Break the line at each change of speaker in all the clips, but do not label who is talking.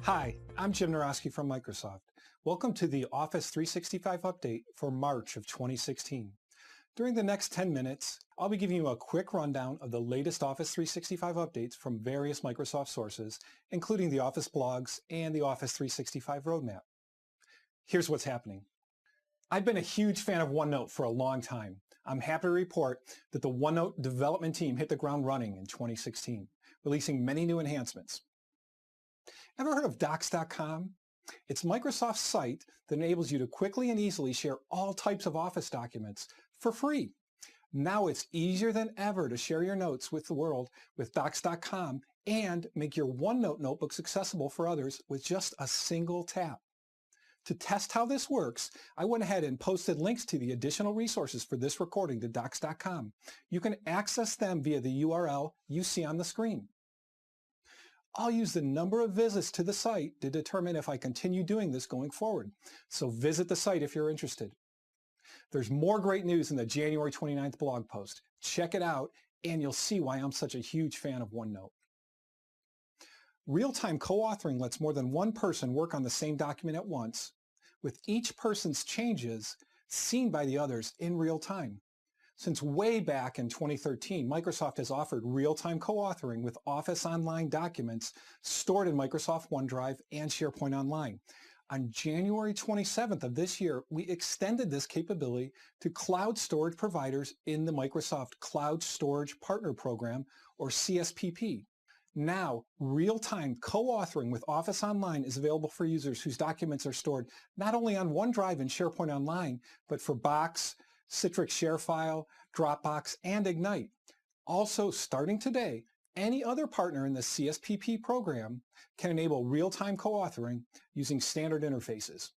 Hi, I'm Jim Narosky from Microsoft. Welcome to the Office 365 update for March of 2016. During the next 10 minutes, I'll be giving you a quick rundown of the latest Office 365 updates from various Microsoft sources, including the Office blogs and the Office 365 roadmap. Here's what's happening. I've been a huge fan of OneNote for a long time. I'm happy to report that the OneNote development team hit the ground running in 2016, releasing many new enhancements. Ever heard of Docs.com? It's Microsoft's site that enables you to quickly and easily share all types of Office documents for free. Now it's easier than ever to share your notes with the world with Docs.com and make your OneNote notebooks accessible for others with just a single tap. To test how this works, I went ahead and posted links to the additional resources for this recording to Docs.com. You can access them via the URL you see on the screen. I'll use the number of visits to the site to determine if I continue doing this going forward. So visit the site if you're interested. There's more great news in the January 29th blog post. Check it out and you'll see why I'm such a huge fan of OneNote. RealTime CoAuthoring lets more than one person work on the same document at once, with each person's changes seen by the others in real time. Since way back in 2013, Microsoft has offered real-time co-authoring with Office Online documents stored in Microsoft OneDrive and SharePoint Online. On January 27th of this year, we extended this capability to cloud storage providers in the Microsoft Cloud Storage Partner Program, or CSPP. Now, real-time co-authoring with Office Online is available for users whose documents are stored not only on OneDrive and SharePoint Online, but for Box, Citrix ShareFile, Dropbox, and Ignite. Also, starting today, any other partner in the CSPP program can enable real-time co-authoring using standard interfaces.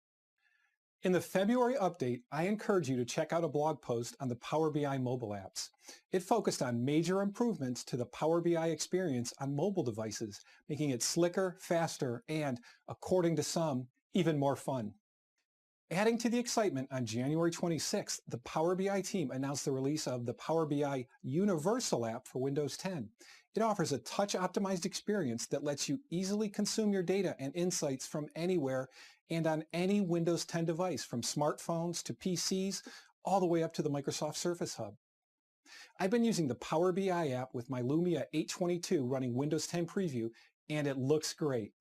In the February update, I encourage you to check out a blog post on the Power BI mobile apps. It focused on major improvements to the Power BI experience on mobile devices, making it slicker, faster, and, according to some, even more fun. Adding to the excitement, on January 26th, the Power BI team announced the release of the Power BI Universal app for Windows 10. It offers a touch-optimized experience that lets you easily consume your data and insights from anywhere and on any Windows 10 device, from smartphones to PCs, all the way up to the Microsoft Surface Hub. I've been using the Power BI app with my Lumia 822 running Windows 10 Preview, and it looks great.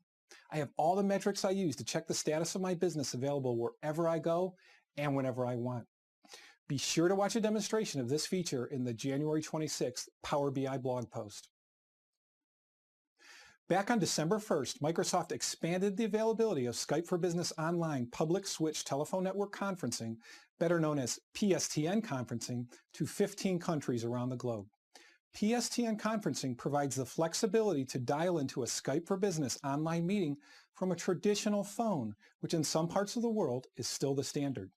I have all the metrics I use to check the status of my business available wherever I go and whenever I want. Be sure to watch a demonstration of this feature in the January 26th Power BI blog post. Back on December 1st, Microsoft expanded the availability of Skype for Business Online Public Switch Telephone Network Conferencing, better known as PSTN conferencing, to 15 countries around the globe. PSTN conferencing provides the flexibility to dial into a Skype for Business online meeting from a traditional phone, which in some parts of the world is still the standard.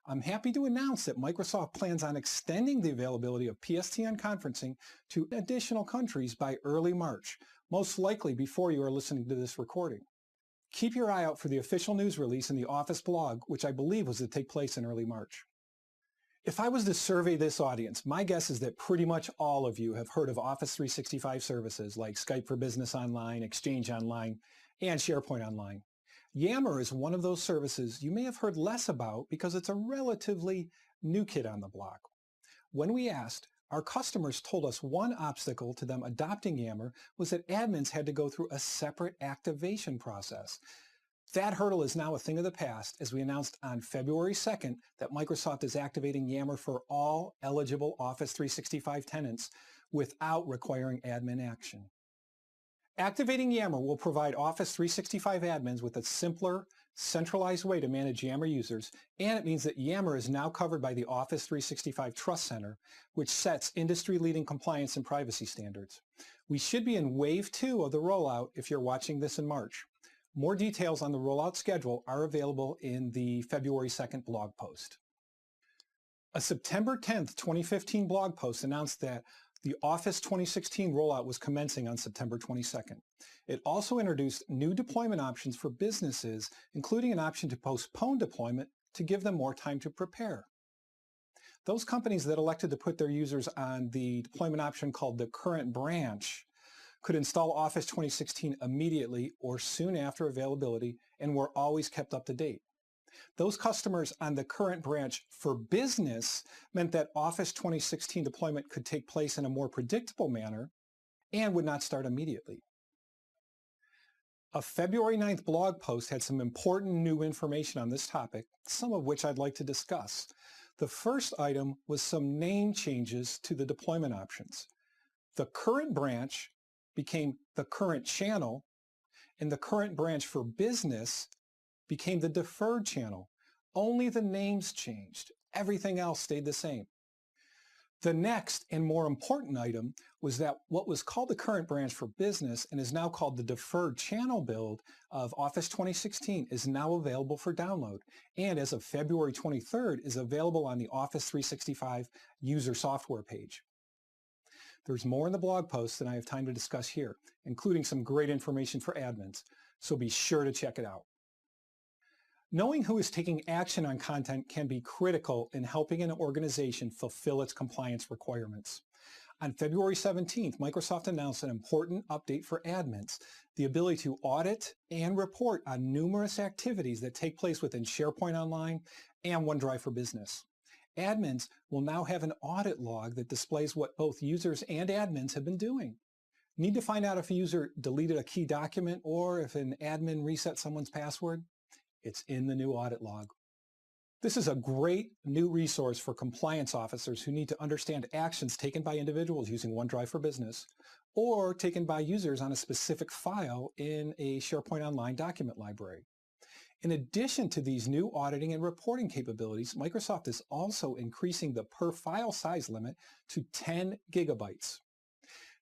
I'm happy to announce that Microsoft plans on extending the availability of PSTN conferencing to additional countries by early March, most likely before you are listening to this recording. Keep your eye out for the official news release in the Office blog, which I believe was to take place in early March. If I was to survey this audience, my guess is that pretty much all of you have heard of Office 365 services like Skype for Business Online, Exchange Online, and SharePoint Online. Yammer is one of those services you may have heard less about because it's a relatively new kid on the block. When we asked, our customers told us one obstacle to them adopting Yammer was that admins had to go through a separate activation process. That hurdle is now a thing of the past, as we announced on February 2nd that Microsoft is activating Yammer for all eligible Office 365 tenants without requiring admin action. Activating Yammer will provide Office 365 admins with a simpler, centralized way to manage Yammer users, and it means that Yammer is now covered by the Office 365 Trust Center, which sets industry-leading compliance and privacy standards. We should be in Wave 2 of the rollout if you're watching this in March. More details on the rollout schedule are available in the February 2nd blog post. A September 10th, 2015 blog post announced that the Office 2016 rollout was commencing on September 22nd. It also introduced new deployment options for businesses, including an option to postpone deployment to give them more time to prepare. Those companies that elected to put their users on the deployment option called the current branch could install Office 2016 immediately or soon after availability and were always kept up to date. Those customers on the current branch for business meant that Office 2016 deployment could take place in a more predictable manner and would not start immediately. A February 9th blog post had some important new information on this topic, some of which I'd like to discuss. The first item was some name changes to the deployment options. The current branch became the current channel, and the current branch for business became the deferred channel. Only the names changed. Everything else stayed the same. The next and more important item was that what was called the current branch for business and is now called the deferred channel build of Office 2016 is now available for download, and as of February 23rd is available on the Office 365 user software page. There's more in the blog post than I have time to discuss here, including some great information for admins, so be sure to check it out. Knowing who is taking action on content can be critical in helping an organization fulfill its compliance requirements. On February 17th, Microsoft announced an important update for admins, the ability to audit and report on numerous activities that take place within SharePoint Online and OneDrive for Business. Admins will now have an audit log that displays what both users and admins have been doing. Need to find out if a user deleted a key document or if an admin reset someone's password? It's in the new audit log. This is a great new resource for compliance officers who need to understand actions taken by individuals using OneDrive for Business or taken by users on a specific file in a SharePoint Online document library. In addition to these new auditing and reporting capabilities, Microsoft is also increasing the per file size limit to 10 gigabytes.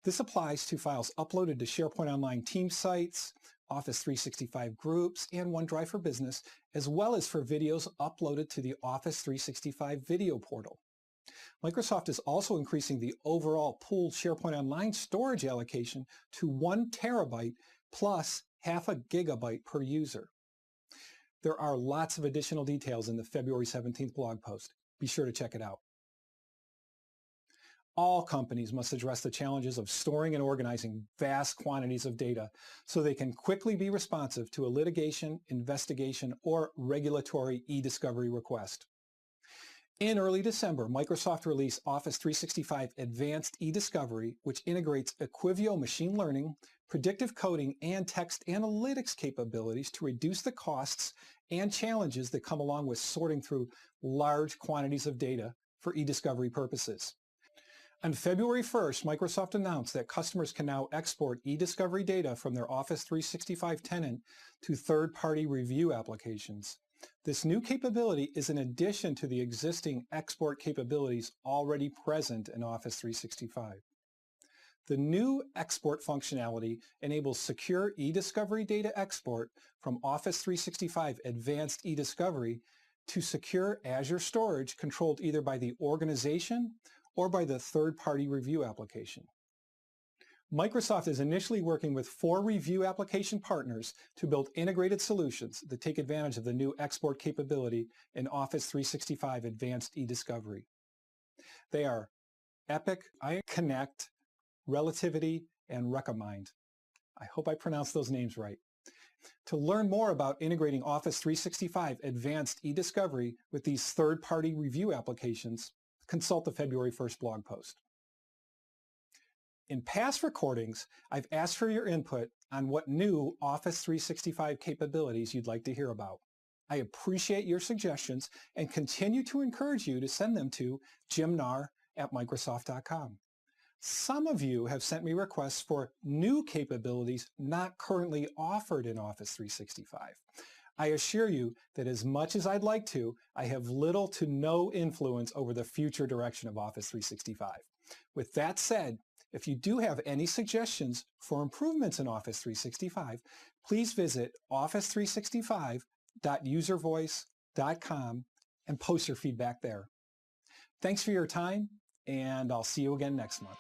This applies to files uploaded to SharePoint Online team sites, Office 365 groups, and OneDrive for Business, as well as for videos uploaded to the Office 365 video portal. Microsoft is also increasing the overall pooled SharePoint Online storage allocation to 1 terabyte plus half a gigabyte per user. There are lots of additional details in the February 17th blog post. Be sure to check it out. All companies must address the challenges of storing and organizing vast quantities of data so they can quickly be responsive to a litigation, investigation, or regulatory e-discovery request. In early December, Microsoft released Office 365 Advanced EDiscovery, which integrates Equivio machine learning, predictive coding, and text analytics capabilities to reduce the costs and challenges that come along with sorting through large quantities of data for e-discovery purposes. On February 1st, Microsoft announced that customers can now export e-discovery data from their Office 365 tenant to third-party review applications. This new capability is in addition to the existing export capabilities already present in Office 365. The new export functionality enables secure e-discovery data export from Office 365 Advanced EDiscovery to secure Azure storage controlled either by the organization or by the third-party review application. Microsoft is initially working with 4 review application partners to build integrated solutions that take advantage of the new export capability in Office 365 Advanced EDiscovery. They are Epic, iConnect, Relativity, and Recommind. I hope I pronounced those names right. To learn more about integrating Office 365 Advanced EDiscovery with these third-party review applications, consult the February 1st blog post. In past recordings, I've asked for your input on what new Office 365 capabilities you'd like to hear about. I appreciate your suggestions and continue to encourage you to send them to jimnar@microsoft.com. Some of you have sent me requests for new capabilities not currently offered in Office 365. I assure you that as much as I'd like to, I have little to no influence over the future direction of Office 365. With that said, if you do have any suggestions for improvements in Office 365, please visit office365.uservoice.com and post your feedback there. Thanks for your time, and I'll see you again next month.